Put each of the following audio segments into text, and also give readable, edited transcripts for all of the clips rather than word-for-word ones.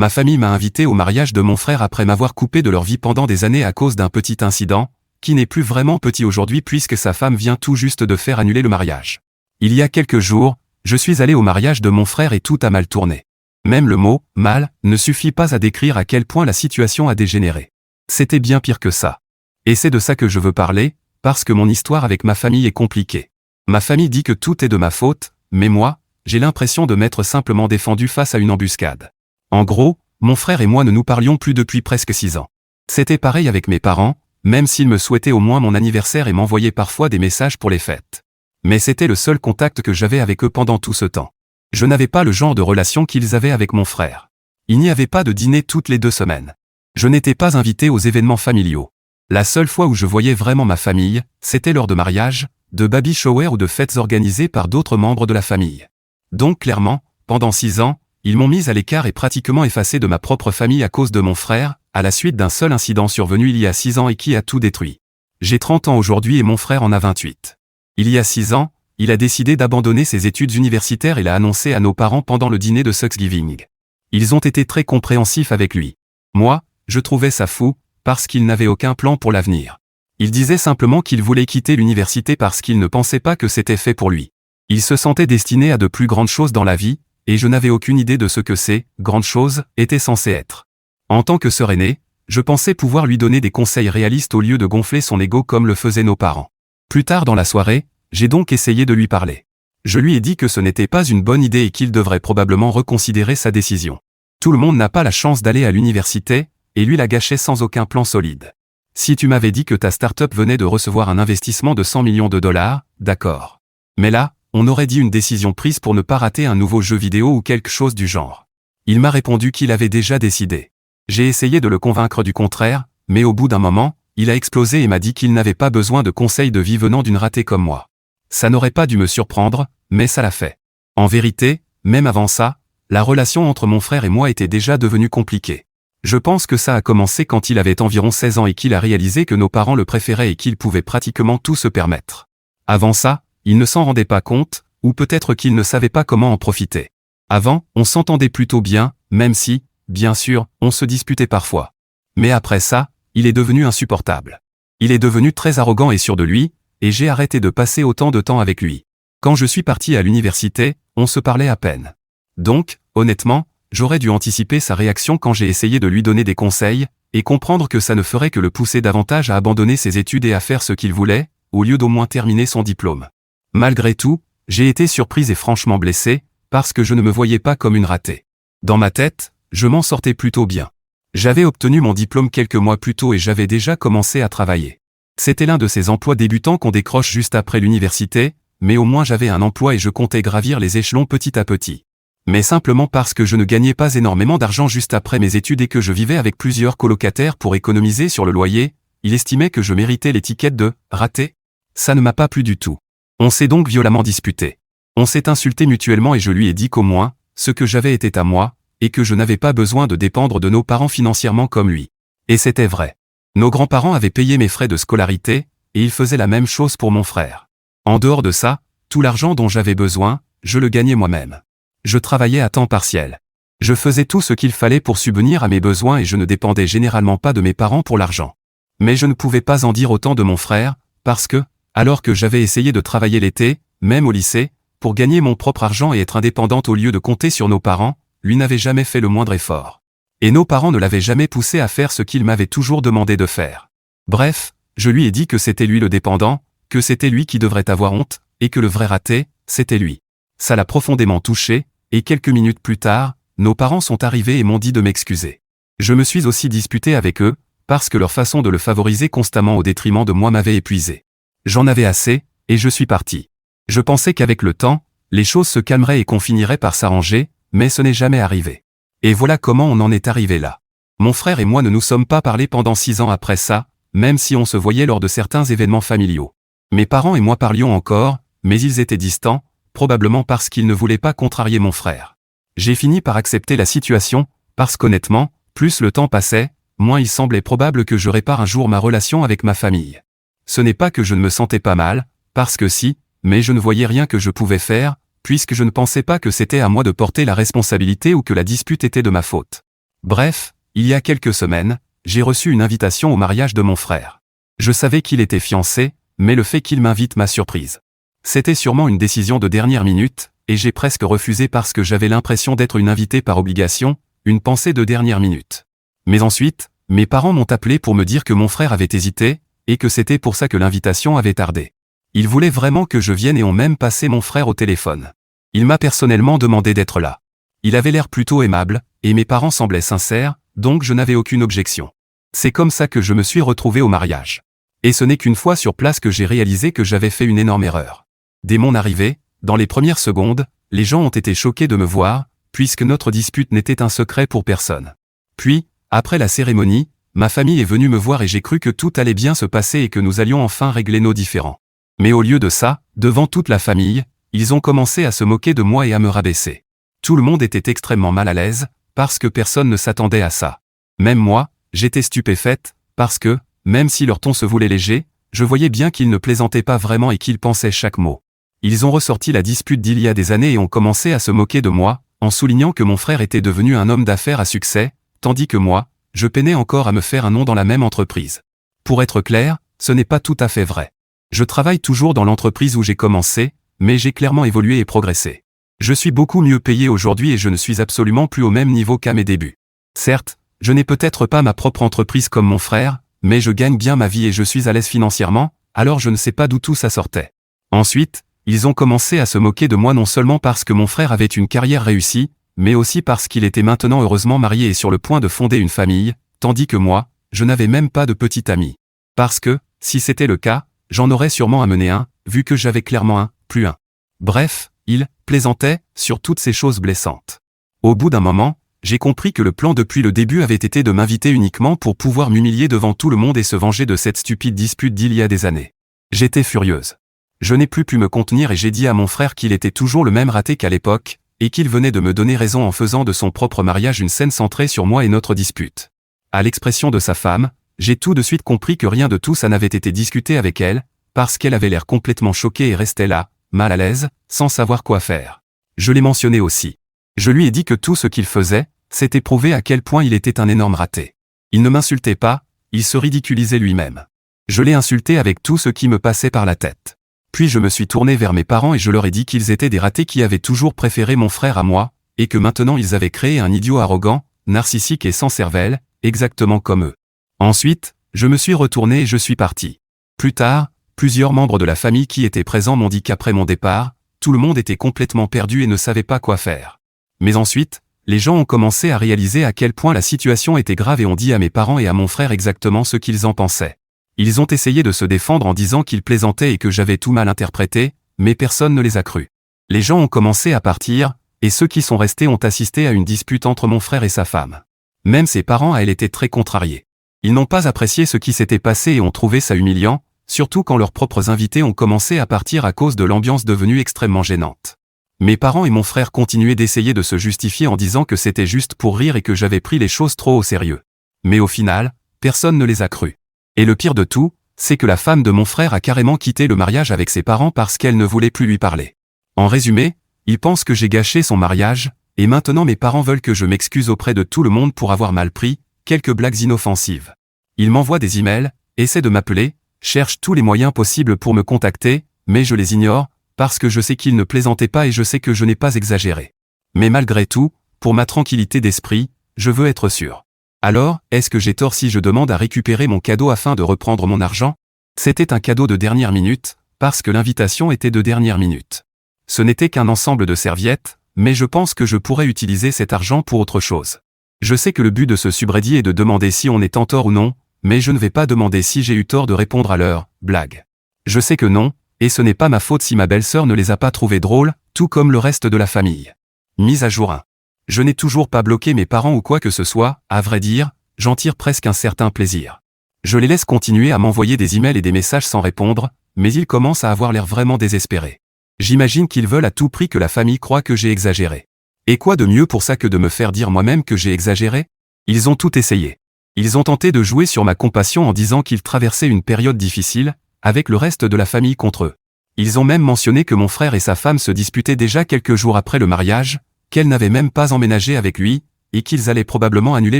Ma famille m'a invité au mariage de mon frère après m'avoir coupé de leur vie pendant des années à cause d'un petit incident, qui n'est plus vraiment petit aujourd'hui puisque sa femme vient tout juste de faire annuler le mariage. Il y a quelques jours, je suis allé au mariage de mon frère et tout a mal tourné. Même le mot « mal » ne suffit pas à décrire à quel point la situation a dégénéré. C'était bien pire que ça. Et c'est de ça que je veux parler, parce que mon histoire avec ma famille est compliquée. Ma famille dit que tout est de ma faute, mais moi, j'ai l'impression de m'être simplement défendu face à une embuscade. En gros, mon frère et moi ne nous parlions plus depuis presque 6 ans. C'était pareil avec mes parents, même s'ils me souhaitaient au moins mon anniversaire et m'envoyaient parfois des messages pour les fêtes. Mais c'était le seul contact que j'avais avec eux pendant tout ce temps. Je n'avais pas le genre de relation qu'ils avaient avec mon frère. Il n'y avait pas de dîner toutes les 2 semaines. Je n'étais pas invité aux événements familiaux. La seule fois où je voyais vraiment ma famille, c'était lors de mariages, de baby shower ou de fêtes organisées par d'autres membres de la famille. Donc clairement, pendant 6 ans, ils m'ont mis à l'écart et pratiquement effacé de ma propre famille à cause de mon frère, à la suite d'un seul incident survenu il y a 6 ans et qui a tout détruit. J'ai 30 ans aujourd'hui et mon frère en a 28. Il y a 6 ans, il a décidé d'abandonner ses études universitaires et l'a annoncé à nos parents pendant le dîner de Thanksgiving. Ils ont été très compréhensifs avec lui. Moi, je trouvais ça fou, parce qu'il n'avait aucun plan pour l'avenir. Il disait simplement qu'il voulait quitter l'université parce qu'il ne pensait pas que c'était fait pour lui. Il se sentait destiné à de plus grandes choses dans la vie, et je n'avais aucune idée de ce que ces grandes choses étaient censées être. En tant que sœur aînée, je pensais pouvoir lui donner des conseils réalistes au lieu de gonfler son ego comme le faisaient nos parents. Plus tard dans la soirée, j'ai donc essayé de lui parler. Je lui ai dit que ce n'était pas une bonne idée et qu'il devrait probablement reconsidérer sa décision. Tout le monde n'a pas la chance d'aller à l'université, et lui la gâchait sans aucun plan solide. Si tu m'avais dit que ta start-up venait de recevoir un investissement de 100 millions de dollars, d'accord. Mais là, on aurait dit une décision prise pour ne pas rater un nouveau jeu vidéo ou quelque chose du genre. Il m'a répondu qu'il avait déjà décidé. J'ai essayé de le convaincre du contraire, mais au bout d'un moment, il a explosé et m'a dit qu'il n'avait pas besoin de conseils de vie venant d'une ratée comme moi. Ça n'aurait pas dû me surprendre, mais ça l'a fait. En vérité, même avant ça, la relation entre mon frère et moi était déjà devenue compliquée. Je pense que ça a commencé quand il avait environ 16 ans et qu'il a réalisé que nos parents le préféraient et qu'il pouvait pratiquement tout se permettre. Avant ça, il ne s'en rendait pas compte, ou peut-être qu'il ne savait pas comment en profiter. Avant, on s'entendait plutôt bien, même si, bien sûr, on se disputait parfois. Mais après ça, il est devenu insupportable. Il est devenu très arrogant et sûr de lui, et j'ai arrêté de passer autant de temps avec lui. Quand je suis parti à l'université, on se parlait à peine. Donc, honnêtement, j'aurais dû anticiper sa réaction quand j'ai essayé de lui donner des conseils, et comprendre que ça ne ferait que le pousser davantage à abandonner ses études et à faire ce qu'il voulait, au lieu d'au moins terminer son diplôme. Malgré tout, j'ai été surprise et franchement blessée, parce que je ne me voyais pas comme une ratée. Dans ma tête, je m'en sortais plutôt bien. J'avais obtenu mon diplôme quelques mois plus tôt et j'avais déjà commencé à travailler. C'était l'un de ces emplois débutants qu'on décroche juste après l'université, mais au moins j'avais un emploi et je comptais gravir les échelons petit à petit. Mais simplement parce que je ne gagnais pas énormément d'argent juste après mes études et que je vivais avec plusieurs colocataires pour économiser sur le loyer, il estimait que je méritais l'étiquette de « raté ». Ça ne m'a pas plu du tout. On s'est donc violemment disputé. On s'est insulté mutuellement et je lui ai dit qu'au moins, ce que j'avais était à moi, et que je n'avais pas besoin de dépendre de nos parents financièrement comme lui. Et c'était vrai. Nos grands-parents avaient payé mes frais de scolarité, et ils faisaient la même chose pour mon frère. En dehors de ça, tout l'argent dont j'avais besoin, je le gagnais moi-même. Je travaillais à temps partiel. Je faisais tout ce qu'il fallait pour subvenir à mes besoins et je ne dépendais généralement pas de mes parents pour l'argent. Mais je ne pouvais pas en dire autant de mon frère, parce que, alors que j'avais essayé de travailler l'été, même au lycée, pour gagner mon propre argent et être indépendante au lieu de compter sur nos parents, lui n'avait jamais fait le moindre effort. Et nos parents ne l'avaient jamais poussé à faire ce qu'il m'avait toujours demandé de faire. Bref, je lui ai dit que c'était lui le dépendant, que c'était lui qui devrait avoir honte, et que le vrai raté, c'était lui. Ça l'a profondément touché, et quelques minutes plus tard, nos parents sont arrivés et m'ont dit de m'excuser. Je me suis aussi disputé avec eux, parce que leur façon de le favoriser constamment au détriment de moi m'avait épuisé. J'en avais assez, et je suis parti. Je pensais qu'avec le temps, les choses se calmeraient et qu'on finirait par s'arranger, mais ce n'est jamais arrivé. Et voilà comment on en est arrivé là. Mon frère et moi ne nous sommes pas parlé pendant 6 ans après ça, même si on se voyait lors de certains événements familiaux. Mes parents et moi parlions encore, mais ils étaient distants, probablement parce qu'ils ne voulaient pas contrarier mon frère. J'ai fini par accepter la situation, parce qu'honnêtement, plus le temps passait, moins il semblait probable que je répare un jour ma relation avec ma famille. Ce n'est pas que je ne me sentais pas mal, parce que si, mais je ne voyais rien que je pouvais faire, puisque je ne pensais pas que c'était à moi de porter la responsabilité ou que la dispute était de ma faute. Bref, il y a quelques semaines, j'ai reçu une invitation au mariage de mon frère. Je savais qu'il était fiancé, mais le fait qu'il m'invite m'a surprise. C'était sûrement une décision de dernière minute, et j'ai presque refusé parce que j'avais l'impression d'être une invitée par obligation, une pensée de dernière minute. Mais ensuite, mes parents m'ont appelé pour me dire que mon frère avait hésité, et que c'était pour ça que l'invitation avait tardé. Ils voulaient vraiment que je vienne et ont même passé mon frère au téléphone. Il m'a personnellement demandé d'être là. Il avait l'air plutôt aimable, et mes parents semblaient sincères, donc je n'avais aucune objection. C'est comme ça que je me suis retrouvé au mariage. Et ce n'est qu'une fois sur place que j'ai réalisé que j'avais fait une énorme erreur. Dès mon arrivée, dans les premières secondes, les gens ont été choqués de me voir, puisque notre dispute n'était un secret pour personne. Puis, après la cérémonie, ma famille est venue me voir et j'ai cru que tout allait bien se passer et que nous allions enfin régler nos différends. Mais au lieu de ça, devant toute la famille, ils ont commencé à se moquer de moi et à me rabaisser. Tout le monde était extrêmement mal à l'aise, parce que personne ne s'attendait à ça. Même moi, j'étais stupéfaite, parce que, même si leur ton se voulait léger, je voyais bien qu'ils ne plaisantaient pas vraiment et qu'ils pensaient chaque mot. Ils ont ressorti la dispute d'il y a des années et ont commencé à se moquer de moi, en soulignant que mon frère était devenu un homme d'affaires à succès, tandis que moi, je peinais encore à me faire un nom dans la même entreprise. Pour être clair, ce n'est pas tout à fait vrai. Je travaille toujours dans l'entreprise où j'ai commencé, mais j'ai clairement évolué et progressé. Je suis beaucoup mieux payé aujourd'hui et je ne suis absolument plus au même niveau qu'à mes débuts. Certes, je n'ai peut-être pas ma propre entreprise comme mon frère, mais je gagne bien ma vie et je suis à l'aise financièrement, alors je ne sais pas d'où tout ça sortait. Ensuite, ils ont commencé à se moquer de moi non seulement parce que mon frère avait une carrière réussie, mais aussi parce qu'il était maintenant heureusement marié et sur le point de fonder une famille, tandis que moi, je n'avais même pas de petit ami. Parce que, si c'était le cas, j'en aurais sûrement amené un, vu que j'avais clairement un, plus un. Bref, ils plaisantaient sur toutes ces choses blessantes. Au bout d'un moment, j'ai compris que le plan depuis le début avait été de m'inviter uniquement pour pouvoir m'humilier devant tout le monde et se venger de cette stupide dispute d'il y a des années. J'étais furieuse. Je n'ai plus pu me contenir et j'ai dit à mon frère qu'il était toujours le même raté qu'à l'époque, et qu'il venait de me donner raison en faisant de son propre mariage une scène centrée sur moi et notre dispute. À l'expression de sa femme, j'ai tout de suite compris que rien de tout ça n'avait été discuté avec elle, parce qu'elle avait l'air complètement choquée et restait là, mal à l'aise, sans savoir quoi faire. Je l'ai mentionné aussi. Je lui ai dit que tout ce qu'il faisait, c'était prouver à quel point il était un énorme raté. Il ne m'insultait pas, il se ridiculisait lui-même. Je l'ai insulté avec tout ce qui me passait par la tête. Puis je me suis tourné vers mes parents et je leur ai dit qu'ils étaient des ratés qui avaient toujours préféré mon frère à moi, et que maintenant ils avaient créé un idiot arrogant, narcissique et sans cervelle, exactement comme eux. Ensuite, je me suis retourné et je suis parti. Plus tard, plusieurs membres de la famille qui étaient présents m'ont dit qu'après mon départ, tout le monde était complètement perdu et ne savait pas quoi faire. Mais ensuite, les gens ont commencé à réaliser à quel point la situation était grave et ont dit à mes parents et à mon frère exactement ce qu'ils en pensaient. Ils ont essayé de se défendre en disant qu'ils plaisantaient et que j'avais tout mal interprété, mais personne ne les a crus. Les gens ont commencé à partir, et ceux qui sont restés ont assisté à une dispute entre mon frère et sa femme. Même ses parents à elle étaient très contrariés. Ils n'ont pas apprécié ce qui s'était passé et ont trouvé ça humiliant, surtout quand leurs propres invités ont commencé à partir à cause de l'ambiance devenue extrêmement gênante. Mes parents et mon frère continuaient d'essayer de se justifier en disant que c'était juste pour rire et que j'avais pris les choses trop au sérieux. Mais au final, personne ne les a crus. Et le pire de tout, c'est que la femme de mon frère a carrément quitté le mariage avec ses parents parce qu'elle ne voulait plus lui parler. En résumé, ils pensent que j'ai gâché son mariage, et maintenant mes parents veulent que je m'excuse auprès de tout le monde pour avoir mal pris quelques blagues inoffensives. Ils m'envoient des emails, essaient de m'appeler, cherchent tous les moyens possibles pour me contacter, mais je les ignore, parce que je sais qu'ils ne plaisantaient pas et je sais que je n'ai pas exagéré. Mais malgré tout, pour ma tranquillité d'esprit, je veux être sûr. Alors, est-ce que j'ai tort si je demande à récupérer mon cadeau afin de reprendre mon argent? C'était un cadeau de dernière minute, parce que l'invitation était de dernière minute. Ce n'était qu'un ensemble de serviettes, mais je pense que je pourrais utiliser cet argent pour autre chose. Je sais que le but de ce subreddit est de demander si on est en tort ou non, mais je ne vais pas demander si j'ai eu tort de répondre à leur blague. Je sais que non, et ce n'est pas ma faute si ma belle-sœur ne les a pas trouvés drôles, tout comme le reste de la famille. Mise à jour 1. Je n'ai toujours pas bloqué mes parents ou quoi que ce soit, à vrai dire, j'en tire presque un certain plaisir. Je les laisse continuer à m'envoyer des emails et des messages sans répondre, mais ils commencent à avoir l'air vraiment désespérés. J'imagine qu'ils veulent à tout prix que la famille croie que j'ai exagéré. Et quoi de mieux pour ça que de me faire dire moi-même que j'ai exagéré? Ils ont tout essayé. Ils ont tenté de jouer sur ma compassion en disant qu'ils traversaient une période difficile, avec le reste de la famille contre eux. Ils ont même mentionné que mon frère et sa femme se disputaient déjà quelques jours après le mariage, qu'elle n'avait même pas emménagé avec lui, et qu'ils allaient probablement annuler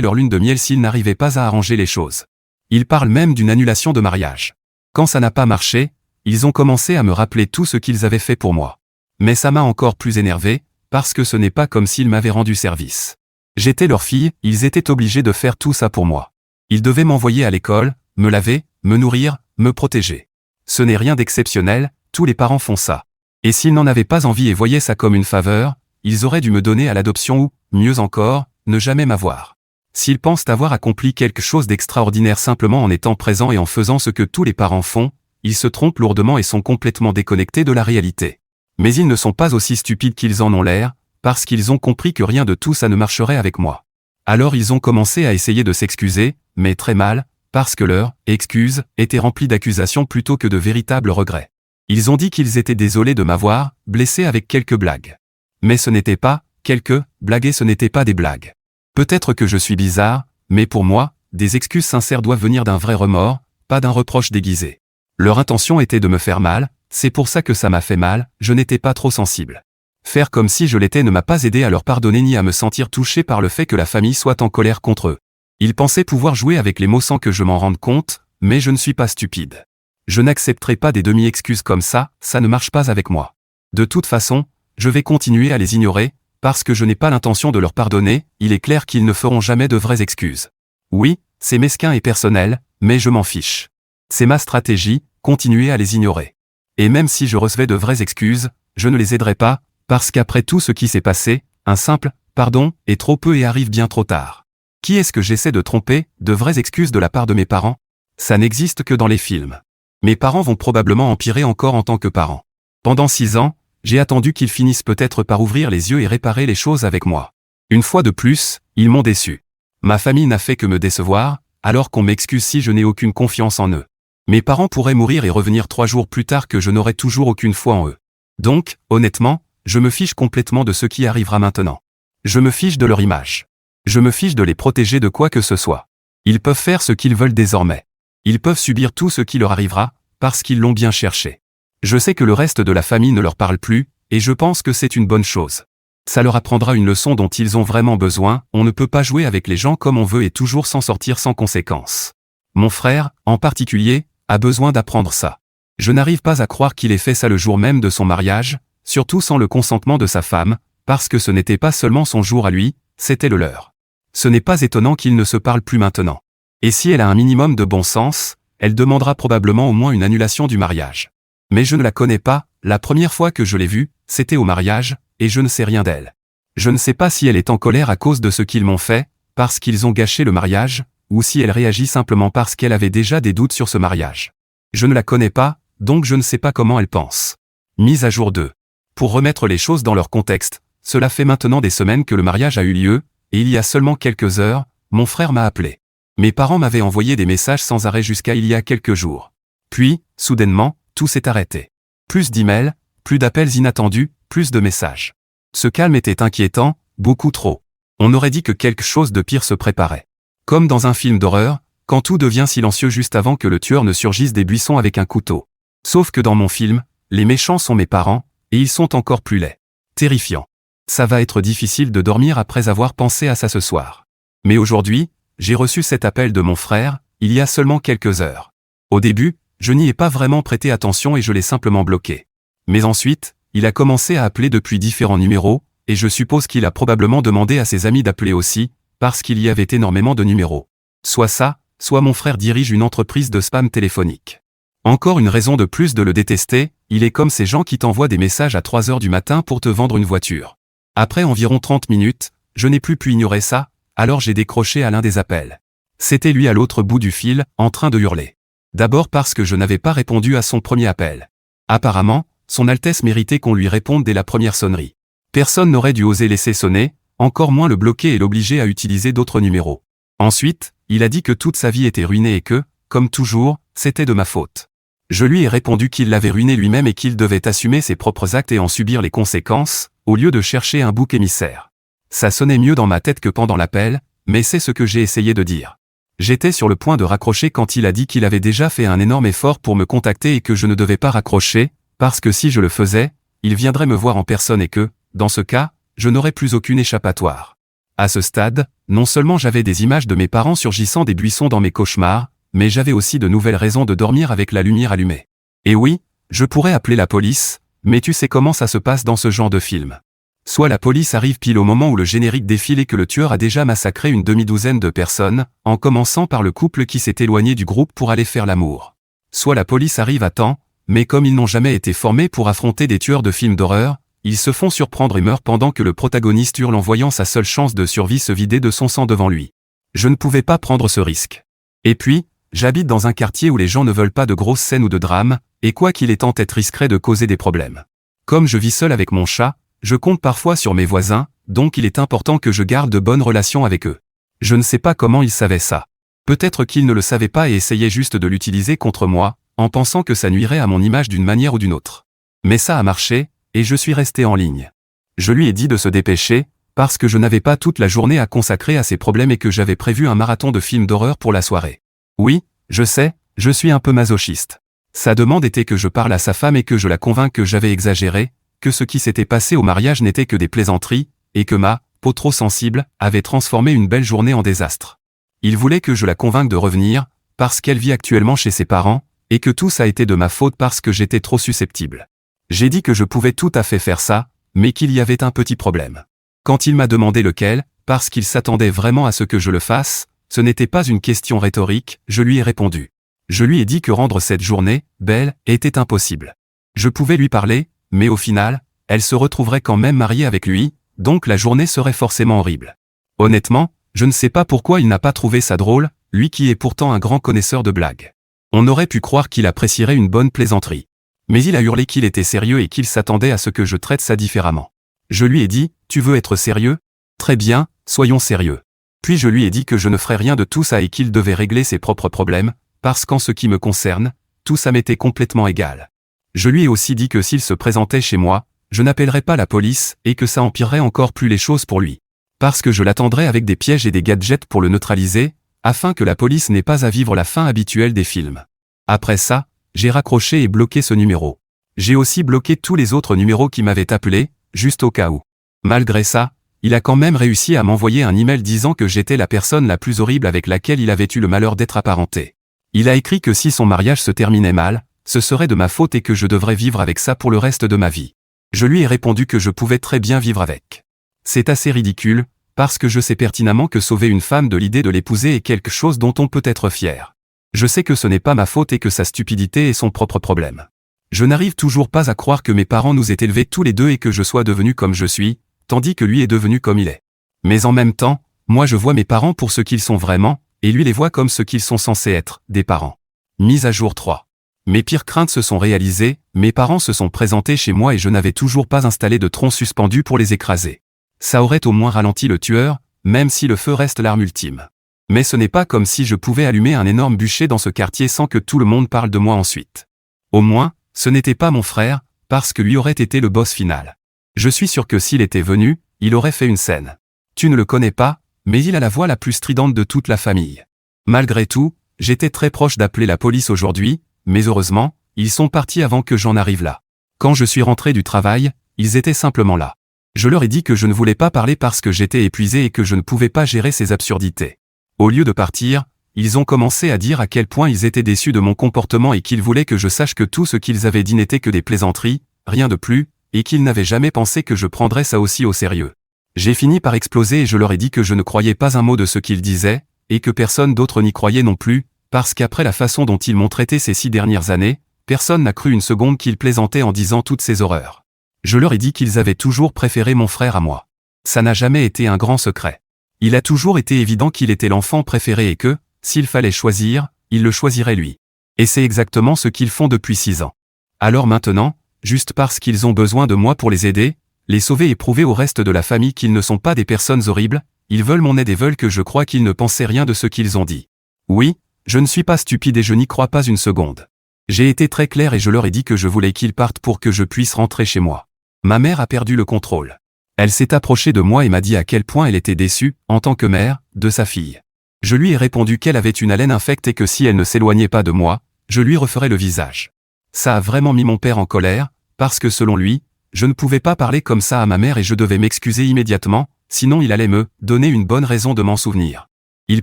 leur lune de miel s'ils n'arrivaient pas à arranger les choses. Ils parlent même d'une annulation de mariage. Quand ça n'a pas marché, ils ont commencé à me rappeler tout ce qu'ils avaient fait pour moi. Mais ça m'a encore plus énervé, parce que ce n'est pas comme s'ils m'avaient rendu service. J'étais leur fille, ils étaient obligés de faire tout ça pour moi. Ils devaient m'envoyer à l'école, me laver, me nourrir, me protéger. Ce n'est rien d'exceptionnel, tous les parents font ça. Et s'ils n'en avaient pas envie et voyaient ça comme une faveur, ils auraient dû me donner à l'adoption ou, mieux encore, ne jamais m'avoir. S'ils pensent avoir accompli quelque chose d'extraordinaire simplement en étant présents et en faisant ce que tous les parents font, ils se trompent lourdement et sont complètement déconnectés de la réalité. Mais ils ne sont pas aussi stupides qu'ils en ont l'air, parce qu'ils ont compris que rien de tout ça ne marcherait avec moi. Alors ils ont commencé à essayer de s'excuser, mais très mal, parce que leur « excuse » était remplie d'accusations plutôt que de véritables regrets. Ils ont dit qu'ils étaient désolés de m'avoir blessé avec quelques blagues. Mais ce n'était pas quelques blagues et ce n'était pas des blagues. Peut-être que je suis bizarre, mais pour moi, des excuses sincères doivent venir d'un vrai remords, pas d'un reproche déguisé. Leur intention était de me faire mal, c'est pour ça que ça m'a fait mal, je n'étais pas trop sensible. Faire comme si je l'étais ne m'a pas aidé à leur pardonner ni à me sentir touché par le fait que la famille soit en colère contre eux. Ils pensaient pouvoir jouer avec les mots sans que je m'en rende compte, mais je ne suis pas stupide. Je n'accepterai pas des demi-excuses comme ça ne marche pas avec moi. De toute façon, je vais continuer à les ignorer, parce que je n'ai pas l'intention de leur pardonner, il est clair qu'ils ne feront jamais de vraies excuses. Oui, c'est mesquin et personnel, mais je m'en fiche. C'est ma stratégie, continuer à les ignorer. Et même si je recevais de vraies excuses, je ne les aiderai pas, parce qu'après tout ce qui s'est passé, un simple « pardon » est trop peu et arrive bien trop tard. Qui est-ce que j'essaie de tromper, de vraies excuses de la part de mes parents? Ça n'existe que dans les films. Mes parents vont probablement empirer encore en tant que parents. Pendant 6 ans, j'ai attendu qu'ils finissent peut-être par ouvrir les yeux et réparer les choses avec moi. Une fois de plus, ils m'ont déçu. Ma famille n'a fait que me décevoir, alors qu'on m'excuse si je n'ai aucune confiance en eux. Mes parents pourraient mourir et revenir 3 jours plus tard que je n'aurai toujours aucune foi en eux. Donc, honnêtement, je me fiche complètement de ce qui arrivera maintenant. Je me fiche de leur image. Je me fiche de les protéger de quoi que ce soit. Ils peuvent faire ce qu'ils veulent désormais. Ils peuvent subir tout ce qui leur arrivera, parce qu'ils l'ont bien cherché. Je sais que le reste de la famille ne leur parle plus, et je pense que c'est une bonne chose. Ça leur apprendra une leçon dont ils ont vraiment besoin, on ne peut pas jouer avec les gens comme on veut et toujours s'en sortir sans conséquence. Mon frère, en particulier, a besoin d'apprendre ça. Je n'arrive pas à croire qu'il ait fait ça le jour même de son mariage, surtout sans le consentement de sa femme, parce que ce n'était pas seulement son jour à lui, c'était le leur. Ce n'est pas étonnant qu'ils ne se parlent plus maintenant. Et si elle a un minimum de bon sens, elle demandera probablement au moins une annulation du mariage. Mais je ne la connais pas, la première fois que je l'ai vue, c'était au mariage, et je ne sais rien d'elle. Je ne sais pas si elle est en colère à cause de ce qu'ils m'ont fait, parce qu'ils ont gâché le mariage, ou si elle réagit simplement parce qu'elle avait déjà des doutes sur ce mariage. Je ne la connais pas, donc je ne sais pas comment elle pense. Mise à jour 2. Pour remettre les choses dans leur contexte, cela fait maintenant des semaines que le mariage a eu lieu, et il y a seulement quelques heures, mon frère m'a appelé. Mes parents m'avaient envoyé des messages sans arrêt jusqu'à il y a quelques jours. Puis, soudainement, tout s'est arrêté. Plus d'emails, plus d'appels inattendus, plus de messages. Ce calme était inquiétant, beaucoup trop. On aurait dit que quelque chose de pire se préparait. Comme dans un film d'horreur, quand tout devient silencieux juste avant que le tueur ne surgisse des buissons avec un couteau. Sauf que dans mon film, les méchants sont mes parents, et ils sont encore plus laids. Terrifiant. Ça va être difficile de dormir après avoir pensé à ça ce soir. Mais aujourd'hui, j'ai reçu cet appel de mon frère, il y a seulement quelques heures. Au début, je n'y ai pas vraiment prêté attention et je l'ai simplement bloqué. Mais ensuite, il a commencé à appeler depuis différents numéros, et je suppose qu'il a probablement demandé à ses amis d'appeler aussi, parce qu'il y avait énormément de numéros. Soit ça, soit mon frère dirige une entreprise de spam téléphonique. Encore une raison de plus de le détester, il est comme ces gens qui t'envoient des messages à 3 heures du matin pour te vendre une voiture. Après environ 30 minutes, je n'ai plus pu ignorer ça, alors j'ai décroché à l'un des appels. C'était lui à l'autre bout du fil, en train de hurler. D'abord parce que je n'avais pas répondu à son premier appel. Apparemment, son Altesse méritait qu'on lui réponde dès la première sonnerie. Personne n'aurait dû oser laisser sonner, encore moins le bloquer et l'obliger à utiliser d'autres numéros. Ensuite, il a dit que toute sa vie était ruinée et que, comme toujours, c'était de ma faute. Je lui ai répondu qu'il l'avait ruiné lui-même et qu'il devait assumer ses propres actes et en subir les conséquences, au lieu de chercher un bouc émissaire. Ça sonnait mieux dans ma tête que pendant l'appel, mais c'est ce que j'ai essayé de dire. J'étais sur le point de raccrocher quand il a dit qu'il avait déjà fait un énorme effort pour me contacter et que je ne devais pas raccrocher, parce que si je le faisais, il viendrait me voir en personne et que, dans ce cas, je n'aurais plus aucune échappatoire. À ce stade, non seulement j'avais des images de mes parents surgissant des buissons dans mes cauchemars, mais j'avais aussi de nouvelles raisons de dormir avec la lumière allumée. Et oui, je pourrais appeler la police, mais tu sais comment ça se passe dans ce genre de film. Soit la police arrive pile au moment où le générique défile et que le tueur a déjà massacré une demi-douzaine de personnes, en commençant par le couple qui s'est éloigné du groupe pour aller faire l'amour. Soit la police arrive à temps, mais comme ils n'ont jamais été formés pour affronter des tueurs de films d'horreur, ils se font surprendre et meurent pendant que le protagoniste hurle en voyant sa seule chance de survie se vider de son sang devant lui. Je ne pouvais pas prendre ce risque. Et puis, j'habite dans un quartier où les gens ne veulent pas de grosses scènes ou de drames, et quoi qu'il est en tête risquerait de causer des problèmes. Comme je vis seul avec mon chat, je compte parfois sur mes voisins, donc il est important que je garde de bonnes relations avec eux. Je ne sais pas comment ils savaient ça. Peut-être qu'ils ne le savaient pas et essayaient juste de l'utiliser contre moi, en pensant que ça nuirait à mon image d'une manière ou d'une autre. Mais ça a marché, et je suis resté en ligne. Je lui ai dit de se dépêcher, parce que je n'avais pas toute la journée à consacrer à ces problèmes et que j'avais prévu un marathon de films d'horreur pour la soirée. Oui, je sais, je suis un peu masochiste. Sa demande était que je parle à sa femme et que je la convainque que j'avais exagéré, que ce qui s'était passé au mariage n'était que des plaisanteries, et que ma peau trop sensible avait transformé une belle journée en désastre. Il voulait que je la convainque de revenir, parce qu'elle vit actuellement chez ses parents, et que tout ça a été de ma faute parce que j'étais trop susceptible. J'ai dit que je pouvais tout à fait faire ça, mais qu'il y avait un petit problème. Quand il m'a demandé lequel, parce qu'il s'attendait vraiment à ce que je le fasse, ce n'était pas une question rhétorique, je lui ai répondu. Je lui ai dit que rendre cette journée belle était impossible. Je pouvais lui parler, mais au final, elle se retrouverait quand même mariée avec lui, donc la journée serait forcément horrible. Honnêtement, je ne sais pas pourquoi il n'a pas trouvé ça drôle, lui qui est pourtant un grand connaisseur de blagues. On aurait pu croire qu'il apprécierait une bonne plaisanterie. Mais il a hurlé qu'il était sérieux et qu'il s'attendait à ce que je traite ça différemment. Je lui ai dit, tu veux être sérieux? Très bien, soyons sérieux. Puis je lui ai dit que je ne ferais rien de tout ça et qu'il devait régler ses propres problèmes, parce qu'en ce qui me concerne, tout ça m'était complètement égal. Je lui ai aussi dit que s'il se présentait chez moi, je n'appellerais pas la police et que ça empirerait encore plus les choses pour lui. Parce que je l'attendrais avec des pièges et des gadgets pour le neutraliser, afin que la police n'ait pas à vivre la fin habituelle des films. Après ça, j'ai raccroché et bloqué ce numéro. J'ai aussi bloqué tous les autres numéros qui m'avaient appelé, juste au cas où. Malgré ça, il a quand même réussi à m'envoyer un email disant que j'étais la personne la plus horrible avec laquelle il avait eu le malheur d'être apparenté. Il a écrit que si son mariage se terminait mal, ce serait de ma faute et que je devrais vivre avec ça pour le reste de ma vie. Je lui ai répondu que je pouvais très bien vivre avec. C'est assez ridicule, parce que je sais pertinemment que sauver une femme de l'idée de l'épouser est quelque chose dont on peut être fier. Je sais que ce n'est pas ma faute et que sa stupidité est son propre problème. Je n'arrive toujours pas à croire que mes parents nous aient élevés tous les deux et que je sois devenu comme je suis, tandis que lui est devenu comme il est. Mais en même temps, moi je vois mes parents pour ce qu'ils sont vraiment, et lui les voit comme ce qu'ils sont censés être, des parents. Mise à jour 3. Mes pires craintes se sont réalisées, mes parents se sont présentés chez moi et je n'avais toujours pas installé de tronc suspendu pour les écraser. Ça aurait au moins ralenti le tueur, même si le feu reste l'arme ultime. Mais ce n'est pas comme si je pouvais allumer un énorme bûcher dans ce quartier sans que tout le monde parle de moi ensuite. Au moins, ce n'était pas mon frère, parce que lui aurait été le boss final. Je suis sûr que s'il était venu, il aurait fait une scène. Tu ne le connais pas, mais il a la voix la plus stridente de toute la famille. Malgré tout, j'étais très proche d'appeler la police aujourd'hui, mais heureusement, ils sont partis avant que j'en arrive là. Quand je suis rentré du travail, ils étaient simplement là. Je leur ai dit que je ne voulais pas parler parce que j'étais épuisé et que je ne pouvais pas gérer ces absurdités. Au lieu de partir, ils ont commencé à dire à quel point ils étaient déçus de mon comportement et qu'ils voulaient que je sache que tout ce qu'ils avaient dit n'était que des plaisanteries, rien de plus, et qu'ils n'avaient jamais pensé que je prendrais ça aussi au sérieux. J'ai fini par exploser et je leur ai dit que je ne croyais pas un mot de ce qu'ils disaient, et que personne d'autre n'y croyait non plus, parce qu'après la façon dont ils m'ont traité ces 6 dernières années, personne n'a cru une seconde qu'ils plaisantaient en disant toutes ces horreurs. Je leur ai dit qu'ils avaient toujours préféré mon frère à moi. Ça n'a jamais été un grand secret. Il a toujours été évident qu'il était l'enfant préféré et que, s'il fallait choisir, il le choisirait lui. Et c'est exactement ce qu'ils font depuis 6 ans. Alors maintenant, juste parce qu'ils ont besoin de moi pour les aider, les sauver et prouver au reste de la famille qu'ils ne sont pas des personnes horribles, ils veulent mon aide et veulent que je croie qu'ils ne pensaient rien de ce qu'ils ont dit. Oui, je ne suis pas stupide et je n'y crois pas une seconde. J'ai été très clair et je leur ai dit que je voulais qu'ils partent pour que je puisse rentrer chez moi. Ma mère a perdu le contrôle. Elle s'est approchée de moi et m'a dit à quel point elle était déçue, en tant que mère, de sa fille. Je lui ai répondu qu'elle avait une haleine infecte et que si elle ne s'éloignait pas de moi, je lui referais le visage. Ça a vraiment mis mon père en colère, parce que selon lui, je ne pouvais pas parler comme ça à ma mère et je devais m'excuser immédiatement, sinon il allait me donner une bonne raison de m'en souvenir. Il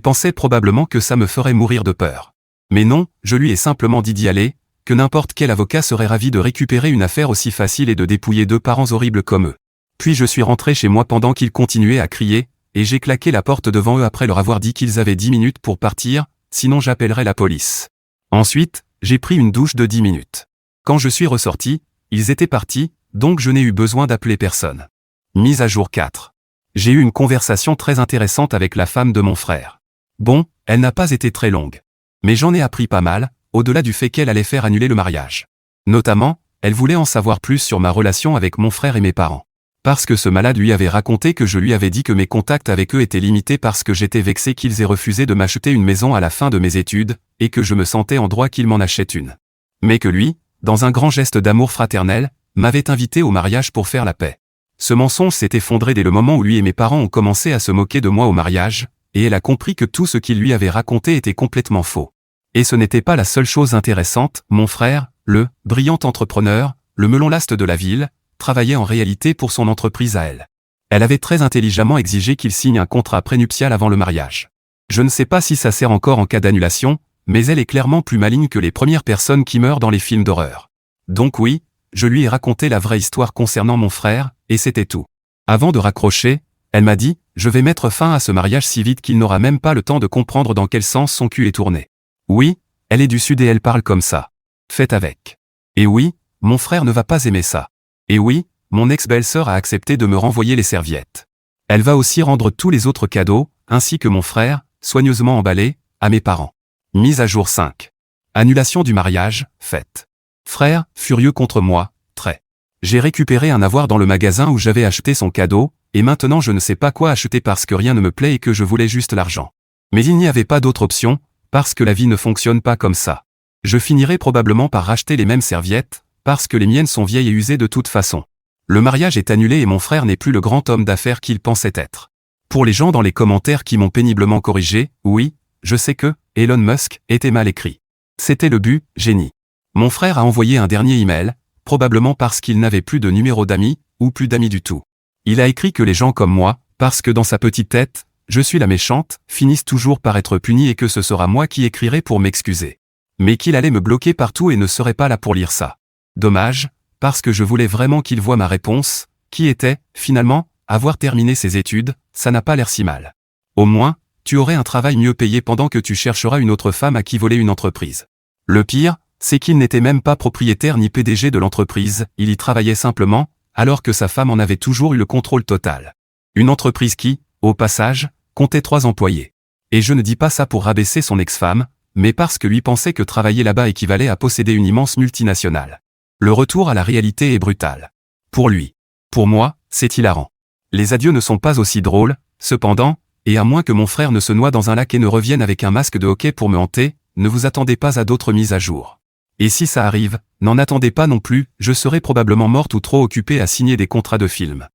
pensait probablement que ça me ferait mourir de peur. Mais non, je lui ai simplement dit d'y aller, que n'importe quel avocat serait ravi de récupérer une affaire aussi facile et de dépouiller deux parents horribles comme eux. Puis je suis rentré chez moi pendant qu'ils continuaient à crier, et j'ai claqué la porte devant eux après leur avoir dit qu'ils avaient 10 minutes pour partir, sinon j'appellerais la police. Ensuite, j'ai pris une douche de 10 minutes. Quand je suis ressorti, ils étaient partis, donc je n'ai eu besoin d'appeler personne. Mise à jour 4. J'ai eu une conversation très intéressante avec la femme de mon frère. Bon, elle n'a pas été très longue. Mais j'en ai appris pas mal, au-delà du fait qu'elle allait faire annuler le mariage. Notamment, elle voulait en savoir plus sur ma relation avec mon frère et mes parents. Parce que ce malade lui avait raconté que je lui avais dit que mes contacts avec eux étaient limités parce que j'étais vexé qu'ils aient refusé de m'acheter une maison à la fin de mes études, et que je me sentais en droit qu'ils m'en achètent une. Mais que lui, dans un grand geste d'amour fraternel, m'avait invité au mariage pour faire la paix. Ce mensonge s'est effondré dès le moment où lui et mes parents ont commencé à se moquer de moi au mariage, et elle a compris que tout ce qu'il lui avait raconté était complètement faux. Et ce n'était pas la seule chose intéressante, mon frère, le brillant entrepreneur, le melon laste de la ville, travaillait en réalité pour son entreprise à elle. Elle avait très intelligemment exigé qu'il signe un contrat prénuptial avant le mariage. Je ne sais pas si ça sert encore en cas d'annulation, mais elle est clairement plus maligne que les premières personnes qui meurent dans les films d'horreur. Donc oui, je lui ai raconté la vraie histoire concernant mon frère, et c'était tout. Avant de raccrocher, elle m'a dit « Je vais mettre fin à ce mariage si vite qu'il n'aura même pas le temps de comprendre dans quel sens son cul est tourné. » Oui, elle est du sud et elle parle comme ça. Faites avec. Et oui, mon frère ne va pas aimer ça. Et oui, mon ex-belle-sœur a accepté de me renvoyer les serviettes. Elle va aussi rendre tous les autres cadeaux, ainsi que mon frère, soigneusement emballé, à mes parents. Mise à jour 5. Annulation du mariage, faite. Frère, furieux contre moi, très. J'ai récupéré un avoir dans le magasin où j'avais acheté son cadeau, et maintenant je ne sais pas quoi acheter parce que rien ne me plaît et que je voulais juste l'argent. Mais il n'y avait pas d'autre option, parce que la vie ne fonctionne pas comme ça. Je finirai probablement par racheter les mêmes serviettes, parce que les miennes sont vieilles et usées de toute façon. Le mariage est annulé et mon frère n'est plus le grand homme d'affaires qu'il pensait être. Pour les gens dans les commentaires qui m'ont péniblement corrigé, oui, je sais que Elon Musk était mal écrit. C'était le but, génie. Mon frère a envoyé un dernier email, probablement parce qu'il n'avait plus de numéro d'amis, ou plus d'amis du tout. Il a écrit que les gens comme moi, parce que dans sa petite tête, je suis la méchante, finissent toujours par être punis et que ce sera moi qui écrirai pour m'excuser. Mais qu'il allait me bloquer partout et ne serait pas là pour lire ça. Dommage, parce que je voulais vraiment qu'il voie ma réponse, qui était, finalement, avoir terminé ses études, ça n'a pas l'air si mal. Au moins, tu aurais un travail mieux payé pendant que tu chercheras une autre femme à qui voler une entreprise. Le pire, c'est qu'il n'était même pas propriétaire ni PDG de l'entreprise, il y travaillait simplement, alors que sa femme en avait toujours eu le contrôle total. Une entreprise qui, au passage, comptait 3 employés. Et je ne dis pas ça pour rabaisser son ex-femme, mais parce que lui pensait que travailler là-bas équivalait à posséder une immense multinationale. Le retour à la réalité est brutal. Pour lui. Pour moi, c'est hilarant. Les adieux ne sont pas aussi drôles, cependant, et à moins que mon frère ne se noie dans un lac et ne revienne avec un masque de hockey pour me hanter, ne vous attendez pas à d'autres mises à jour. Et si ça arrive, n'en attendez pas non plus, je serai probablement morte ou trop occupée à signer des contrats de film.